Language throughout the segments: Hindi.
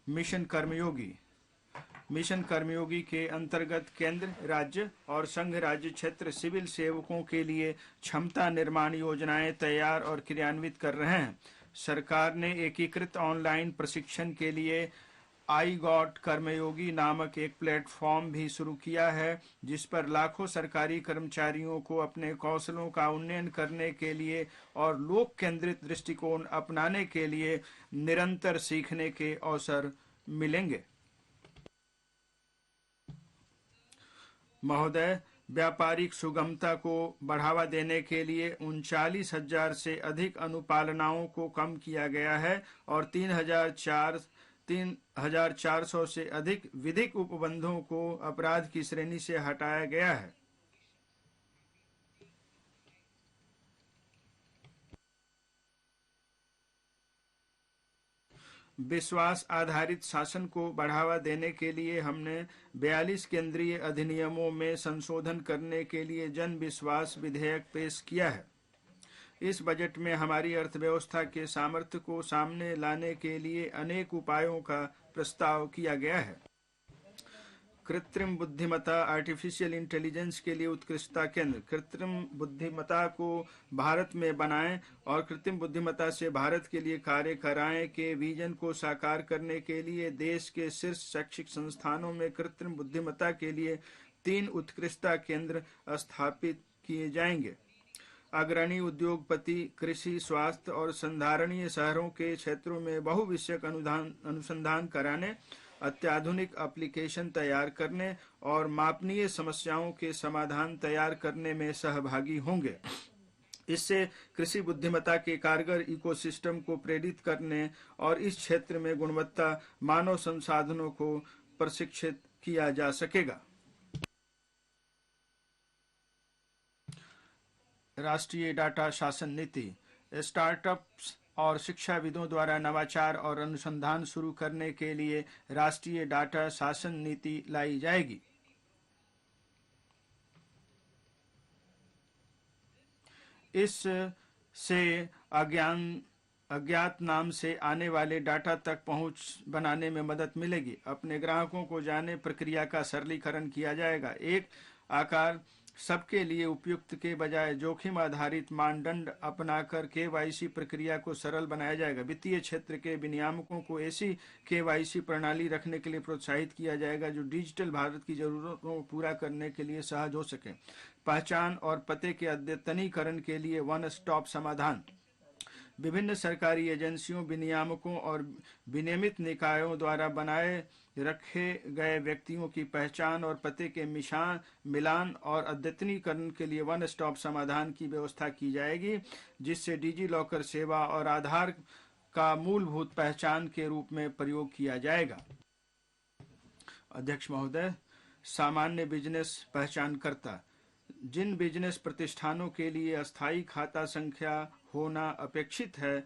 मिशन कर्मयोगी। मिशन कर्मयोगी के अंतर्गत केंद्र, राज्य और संघ राज्य क्षेत्र सिविल सेवकों के लिए क्षमता निर्माण योजनाएं तैयार और क्रियान्वित कर रहे हैं। सरकार ने एकीकृत ऑनलाइन प्रशिक्षण के लिए आई गॉट कर्मयोगी नामक एक प्लेटफॉर्म भी शुरू किया है, जिस पर लाखों सरकारी कर्मचारियों को अपने कौशलों का उन्नयन करने के लिए और लोक केंद्रित दृष्टिकोण अपनाने के लिए निरंतर सीखने के अवसर मिलेंगे। महोदय, व्यापारिक सुगमता को बढ़ावा देने के लिए 39,000 से अधिक अनुपालनाओं को कम किया गया है और 3,400 से अधिक विधिक उपबंधों को अपराध की श्रेणी से हटाया गया है। विश्वास आधारित शासन को बढ़ावा देने के लिए हमने 42 केंद्रीय अधिनियमों में संशोधन करने के लिए जन विश्वास विधेयक पेश किया है। इस बजट में हमारी अर्थव्यवस्था के सामर्थ्य को सामने लाने के लिए अनेक उपायों का प्रस्ताव किया गया है। कृत्रिम बुद्धिमत्ता आर्टिफिशियल इंटेलिजेंस के लिए उत्कृष्टता केंद्र। कृत्रिम बुद्धिमत्ता को भारत में बनाएं और कृत्रिम बुद्धिमत्ता से भारत के लिए कार्य कराएं के विजन को साकार करने के लिए देश के शीर्ष शैक्षिक संस्थानों में कृत्रिम बुद्धिमत्ता के लिए 3 उत्कृष्टता केंद्र स्थापित किए जाएंगे। अग्रणी उद्योगपति कृषि, स्वास्थ्य और संधारणीय शहरों के क्षेत्रों में बहुविषयक अनुसंधान कराने, अत्याधुनिक एप्लीकेशन तैयार करने और मापनीय समस्याओं के समाधान तैयार करने में सहभागी होंगे। इससे कृषि बुद्धिमत्ता के कारगर इकोसिस्टम को प्रेरित करने और इस क्षेत्र में गुणवत्ता मानव संसाधनों को प्रशिक्षित किया जा सकेगा। राष्ट्रीय डाटा शासन नीति। स्टार्टअप्स और शिक्षाविदों द्वारा नवाचार और अनुसंधान शुरू करने के लिए राष्ट्रीय डाटा शासन नीति लाई जाएगी। इससे अज्ञात नाम से आने वाले डाटा तक पहुंच बनाने में मदद मिलेगी। अपने ग्राहकों को जाने प्रक्रिया का सरलीकरण किया जाएगा। एक आकार सबके लिए उपयुक्त के बजाय जोखिम आधारित मानदंड अपनाकर केवाईसी प्रक्रिया को सरल बनाया जाएगा। वित्तीय क्षेत्र के विनियामकों को ऐसी केवाईसी प्रणाली रखने के लिए प्रोत्साहित किया जाएगा जो डिजिटल भारत की जरूरतों को पूरा करने के लिए सहज हो सके। पहचान और पते के अद्यतनीकरण के लिए वन स्टॉप समाधान। विभिन्न सरकारी एजेंसियों, विनियामकों और विनियमित निकायों द्वारा बनाए रखे गए व्यक्तियों की पहचान और पते के मिलान और अद्यतनीकरण के लिए वन स्टॉप समाधान की व्यवस्था की जाएगी, जिससे डिजी लॉकर सेवा और आधार का मूलभूत पहचान के रूप में प्रयोग किया जाएगा। अध्यक्ष महोदय, सामान्य बिजनेस पहचानकर्ता। जिन बिजनेस प्रतिष्ठानों के लिए अस्थायी खाता संख्या होना अपेक्षित है,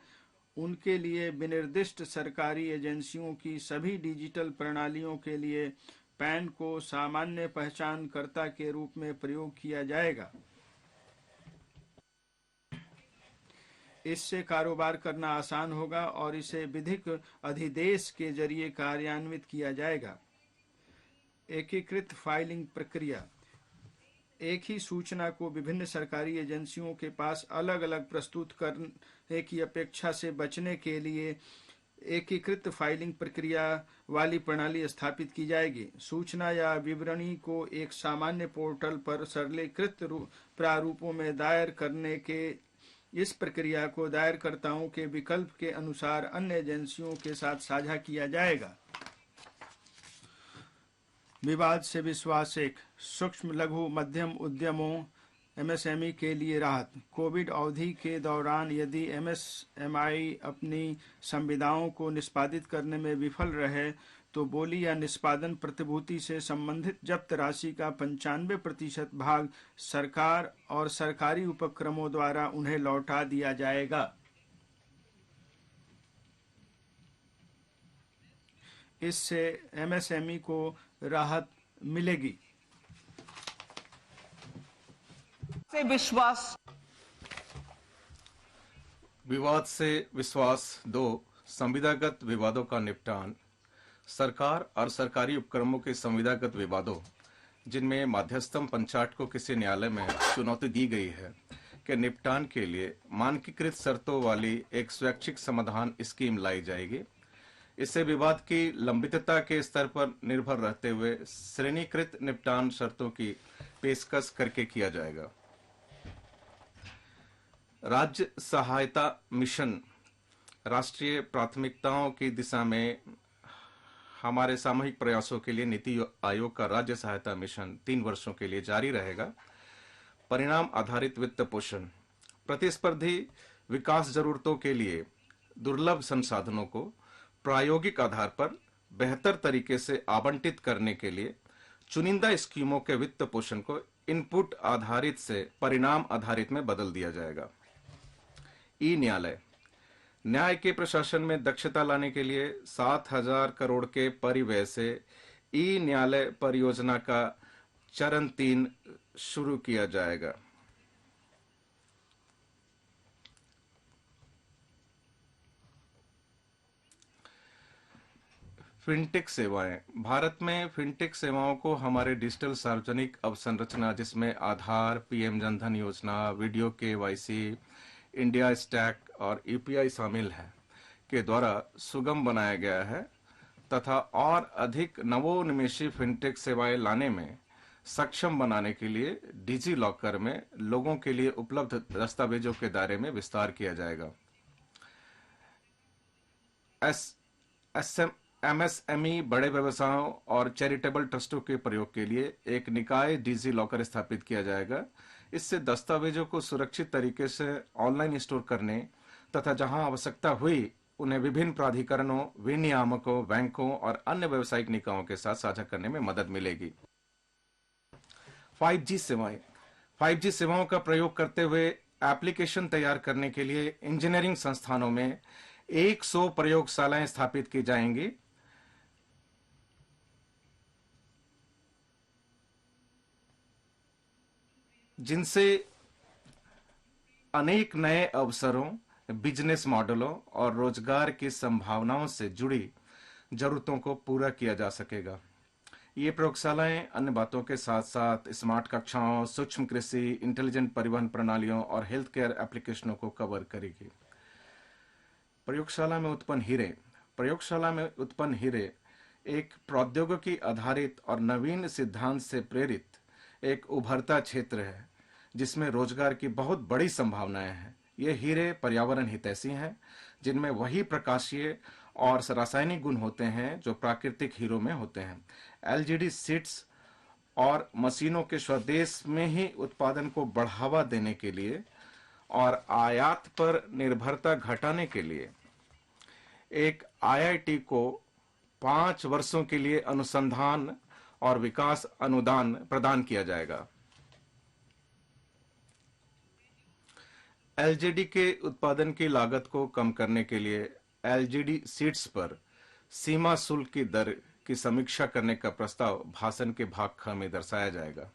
उनके लिए विनिर्दिष्ट सरकारी एजेंसियों की सभी डिजिटल प्रणालियों के लिए पैन को सामान्य पहचानकर्ता के रूप में प्रयोग किया जाएगा। इससे कारोबार करना आसान होगा और इसे विधिक अधिदेश के जरिए कार्यान्वित किया जाएगा। एकीकृत फाइलिंग प्रक्रिया। एक ही सूचना को विभिन्न सरकारी एजेंसियों के पास अलग अलग प्रस्तुत करने की अपेक्षा से बचने के लिए एकीकृत फाइलिंग प्रक्रिया वाली प्रणाली स्थापित की जाएगी। सूचना या विवरणी को एक सामान्य पोर्टल पर सरलीकृत प्रारूपों में दायर करने के इस प्रक्रिया को दायरकर्ताओं के विकल्प के अनुसार अन्य एजेंसियों के साथ साझा किया जाएगा। विवाद से विश्वास। एक सूक्ष्म लघु मध्यम उद्यमों एमएसएमई के लिए राहत। कोविड अवधि के दौरान यदि एमएसएमई अपनी संविदाओं को निष्पादित करने में विफल रहे तो बोली या निष्पादन प्रतिभूति से संबंधित जब्त राशि का 95% भाग सरकार और सरकारी उपक्रमों द्वारा उन्हें लौटा दिया जाएगा। इससे एमएसएमई को राहत मिलेगी। से विश्वास। विवाद से विश्वास 2 संविदागत विवादों का निपटान। सरकार और सरकारी उपक्रमों के संविदागत विवादों, जिनमें मध्यस्थम पंचायत को किसी न्यायालय में चुनौती दी गई है, के निपटान के लिए मानकीकृत शर्तों वाली एक स्वैच्छिक समाधान स्कीम लाई जाएगी। इससे विवाद की लंबितता के स्तर पर निर्भर रहते हुए श्रेणीकृत निपटान शर्तों की पेशकश करके किया जाएगा। राज्य सहायता मिशन राष्ट्रीय प्राथमिकताओं की दिशा में हमारे सामूहिक प्रयासों के लिए नीति आयोग का राज्य सहायता मिशन 3 वर्षों के लिए जारी रहेगा। परिणाम आधारित वित्त पोषण, प्रतिस्पर्धी विकास जरूरतों के लिए दुर्लभ संसाधनों को प्रायोगिक आधार पर बेहतर तरीके से आवंटित करने के लिए चुनिंदा स्कीमों के वित्त पोषण को इनपुट आधारित से परिणाम आधारित में बदल दिया जाएगा। ई न्यायालय, न्याय के प्रशासन में दक्षता लाने के लिए 7,000 करोड़ के परिव्यय से ई न्यायालय परियोजना का चरण 3 शुरू किया जाएगा। फिनटेक सेवाएं, भारत में फिनटेक सेवाओं को हमारे डिजिटल सार्वजनिक अवसंरचना, जिसमें आधार, पीएम जनधन योजना, वीडियो केवाईसी, इंडिया स्टैक और यूपीआई शामिल है, के द्वारा सुगम बनाया गया है तथा और अधिक नवोन्मेषी फिनटेक सेवाएं लाने में सक्षम बनाने के लिए डिजी लॉकर में लोगों के लिए उपलब्ध दस्तावेजों के दायरे में विस्तार किया जाएगा। एमएसएमई, बड़े व्यवसायों और चैरिटेबल ट्रस्टों के प्रयोग के लिए एक निकाय डिजी लॉकर स्थापित किया जाएगा। इससे दस्तावेजों को सुरक्षित तरीके से ऑनलाइन स्टोर करने तथा जहां आवश्यकता हुई उन्हें विभिन्न प्राधिकरणों, विनियामकों, बैंकों और अन्य व्यावसायिक निकायों के साथ साझा करने में मदद मिलेगी। 5G सेवाएं, 5G सेवाओं का प्रयोग करते हुए एप्लीकेशन तैयार करने के लिए इंजीनियरिंग संस्थानों में 100 प्रयोगशालाएं स्थापित की जाएंगी। जिनसे अनेक नए अवसरों, बिजनेस मॉडलों और रोजगार की संभावनाओं से जुड़ी जरूरतों को पूरा किया जा सकेगा। ये प्रयोगशालाएं अन्य बातों के साथ साथ स्मार्ट कक्षाओं, सूक्ष्म कृषि, इंटेलिजेंट परिवहन प्रणालियों और हेल्थ केयर एप्लीकेशनों को कवर करेगी। प्रयोगशाला में उत्पन्न हीरे एक प्रौद्योगिकी आधारित और नवीन सिद्धांत से प्रेरित एक उभरता क्षेत्र है, जिसमें रोजगार की बहुत बड़ी संभावनाएं हैं। ये हीरे पर्यावरण हितैषी हैं, जिनमें वही प्रकाशीय और रासायनिक गुण होते हैं जो प्राकृतिक हीरों में होते हैं। एलजीडी सीड्स और मशीनों के स्वदेश में ही उत्पादन को बढ़ावा देने के लिए और आयात पर निर्भरता घटाने के लिए एक आईआईटी को 5 वर्षों के लिए अनुसंधान और विकास अनुदान प्रदान किया जाएगा। एलजीडी के उत्पादन की लागत को कम करने के लिए एलजीडी सीड्स पर सीमा शुल्क की दर की समीक्षा करने का प्रस्ताव भाषण के भाग ख में दर्शाया जाएगा।